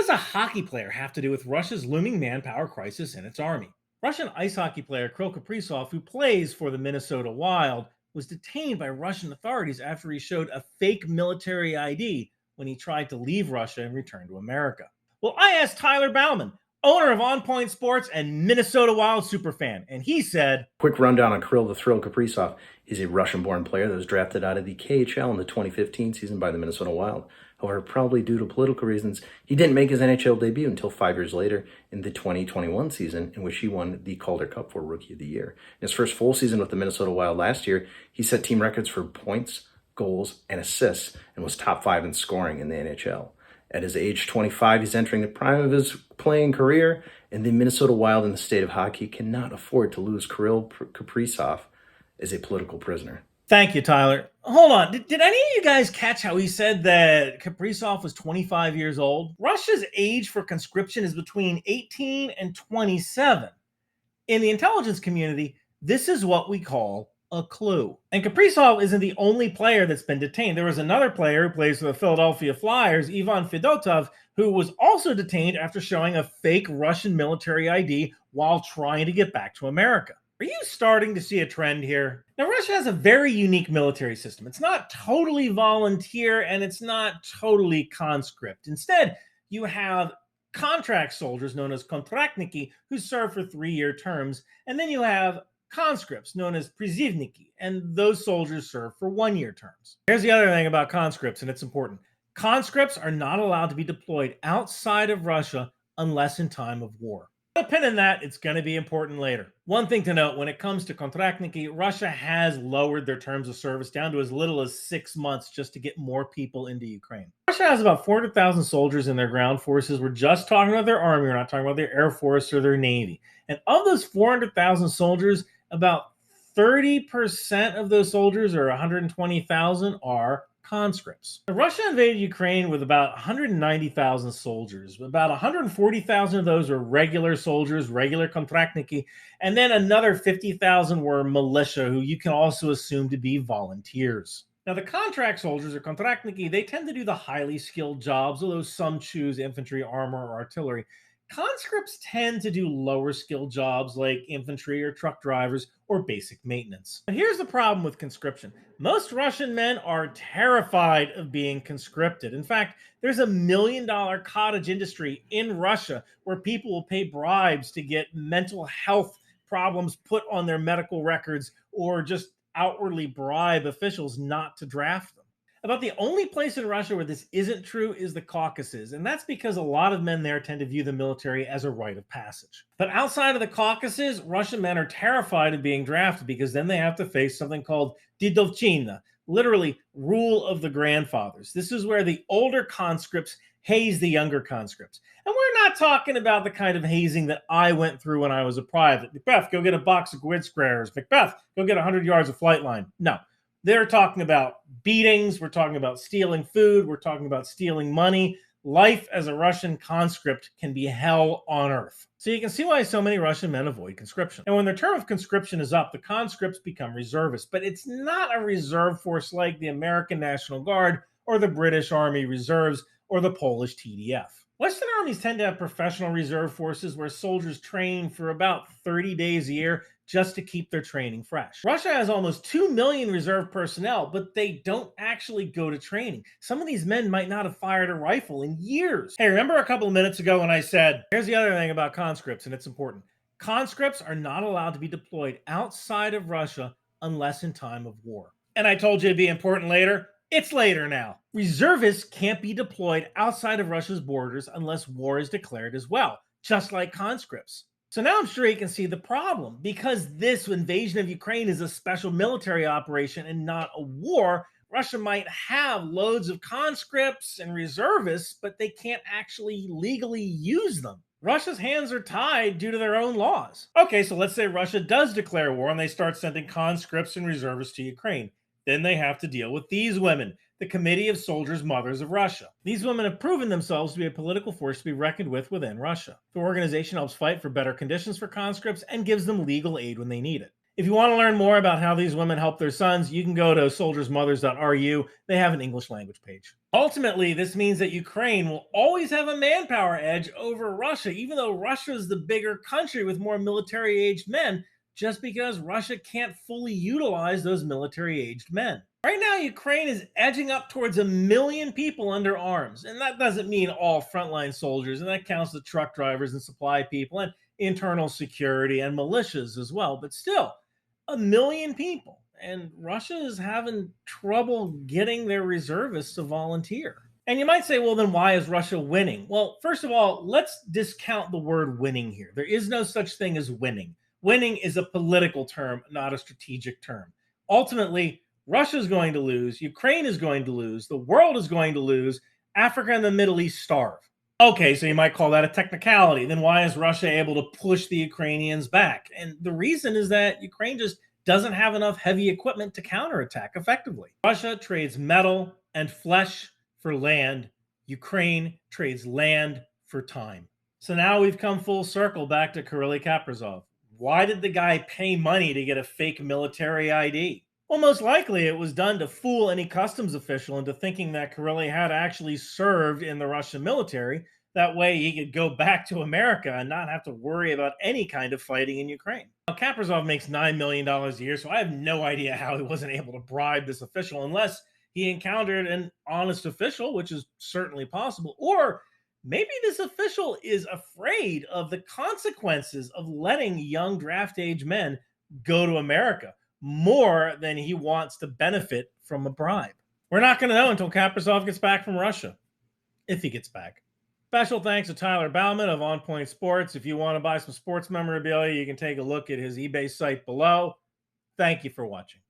does a hockey player have to do with Russia's looming manpower crisis in its army? Russian ice hockey player Kirill Kaprizov, who plays for the Minnesota Wild, was detained by Russian authorities after he showed a fake military ID when he tried to leave Russia and return to America. Well, I asked Tyler Bauman, owner of On Point Sports and Minnesota Wild superfan, and he said, Quick rundown on Kirill the Thrill Kaprizov. He's a Russian-born player that was drafted out of the KHL in the 2015 season by the Minnesota Wild. However, probably due to political reasons, he didn't make his NHL debut until 5 years later in the 2021 season, in which he won the Calder Cup for Rookie of the Year. In his first full season with the Minnesota Wild last year, he set team records for points, goals, and assists, and was top 5 in scoring in the NHL. At his age 25, he's entering the prime of his playing career, and the Minnesota Wild and the state of hockey cannot afford to lose Kirill Kaprizov as a political prisoner. Thank you, Tyler. Hold on. Did any of you guys catch how he said that Kaprizov was 25 years old? Russia's age for conscription is between 18 and 27. In the intelligence community, this is what we call a clue. And Kaprizov isn't the only player that's been detained. There was another player who plays for the Philadelphia Flyers, Ivan Fedotov, who was also detained after showing a fake Russian military ID while trying to get back to America. Are you starting to see a trend here? Now, Russia has a very unique military system. It's not totally volunteer and it's not totally conscript. Instead, you have contract soldiers known as kontraktniki who serve for 3-year terms, and then you have conscripts known as prizivniki, and those soldiers serve for 1-year terms. Here's the other thing about conscripts, and it's important. Conscripts are not allowed to be deployed outside of Russia unless in time of war. A pin in that, it's going to be important later. One thing to note, when it comes to kontraktniki, Russia has lowered their terms of service down to as little as 6 months just to get more people into Ukraine. Russia has about 400,000 soldiers in their ground forces. We're just talking about their army. We're not talking about their air force or their navy. And of those 400,000 soldiers, about 30% of those soldiers, or 120,000, are conscripts. Russia invaded Ukraine with about 190,000 soldiers. About 140,000 of those were regular soldiers, regular kontraktniki, and then another 50,000 were militia, who you can also assume to be volunteers. Now, the contract soldiers, or kontraktniki, they tend to do the highly skilled jobs, although some choose infantry, armor, or artillery. Conscripts tend to do lower skilled jobs like infantry or truck drivers or basic maintenance. But here's the problem with conscription. Most Russian men are terrified of being conscripted. In fact, there's $1 million cottage industry in Russia where people will pay bribes to get mental health problems put on their medical records, or just outwardly bribe officials not to draft them. About the only place in Russia where this isn't true is the Caucasus, and that's because a lot of men there tend to view the military as a rite of passage. But outside of the Caucasus, Russian men are terrified of being drafted because then they have to face something called Dedovshchina, literally rule of the grandfathers. This is where the older conscripts haze the younger conscripts. And we're not talking about the kind of hazing that I went through when I was a private. McBeth, go get a box of grid squares. McBeth, go get 100 yards of flight line. No. They're talking about beatings. We're talking about stealing food. We're talking about stealing money. Life as a Russian conscript can be hell on earth. So you can see why so many Russian men avoid conscription. And when their term of conscription is up, the conscripts become reservists. But it's not a reserve force like the American National Guard or the British Army Reserves or the Polish TDF. Western armies tend to have professional reserve forces where soldiers train for about 30 days a year just to keep their training fresh. Russia has almost 2 million reserve personnel, but they don't actually go to training. Some of these men might not have fired a rifle in years. Hey, remember a couple of minutes ago when I said, here's the other thing about conscripts, and it's important. Conscripts are not allowed to be deployed outside of Russia unless in time of war. And I told you it'd be important later. It's later now. Reservists can't be deployed outside of Russia's borders unless war is declared as well, just like conscripts. So now I'm sure you can see the problem. Because this invasion of Ukraine is a special military operation and not a war, Russia might have loads of conscripts and reservists, but they can't actually legally use them. Russia's hands are tied due to their own laws. Okay, so let's say Russia does declare war and they start sending conscripts and reservists to Ukraine. Then they have to deal with these women, the Committee of Soldiers' Mothers of Russia. These women have proven themselves to be a political force to be reckoned with within Russia. The organization helps fight for better conditions for conscripts and gives them legal aid when they need it. If you want to learn more about how these women help their sons, you can go to soldiersmothers.ru. They have an English language page. Ultimately, this means that Ukraine will always have a manpower edge over Russia, even though Russia is the bigger country with more military aged men, just because Russia can't fully utilize those military aged men. Right now, Ukraine is edging up towards 1 million people under arms. And that doesn't mean all frontline soldiers, and that counts the truck drivers and supply people and internal security and militias as well. But still, 1 million people. And Russia is having trouble getting their reservists to volunteer. And you might say, well, then why is Russia winning? Well, first of all, let's discount the word winning here. There is no such thing as winning. Winning is a political term, not a strategic term. Ultimately, Russia is going to lose, Ukraine is going to lose, the world is going to lose, Africa and the Middle East starve. Okay, so you might call that a technicality. Then why is Russia able to push the Ukrainians back? And the reason is that Ukraine just doesn't have enough heavy equipment to counterattack effectively. Russia trades metal and flesh for land. Ukraine trades land for time. So now we've come full circle back to Kirill Kaprizov. Why did the guy pay money to get a fake military ID? Well, most likely it was done to fool any customs official into thinking that Kirill had actually served in the Russian military. That way he could go back to America and not have to worry about any kind of fighting in Ukraine. Now, Kaprizov makes $9 million a year, so I have no idea how he wasn't able to bribe this official unless he encountered an honest official, which is certainly possible. Or maybe this official is afraid of the consequences of letting young draft age men go to America more than he wants to benefit from a bribe. We're not going to know until Kaprizov gets back from Russia, if he gets back. Special thanks to Tyler Bauman of On Point Sports. If you want to buy some sports memorabilia, you can take a look at his eBay site below. Thank you for watching.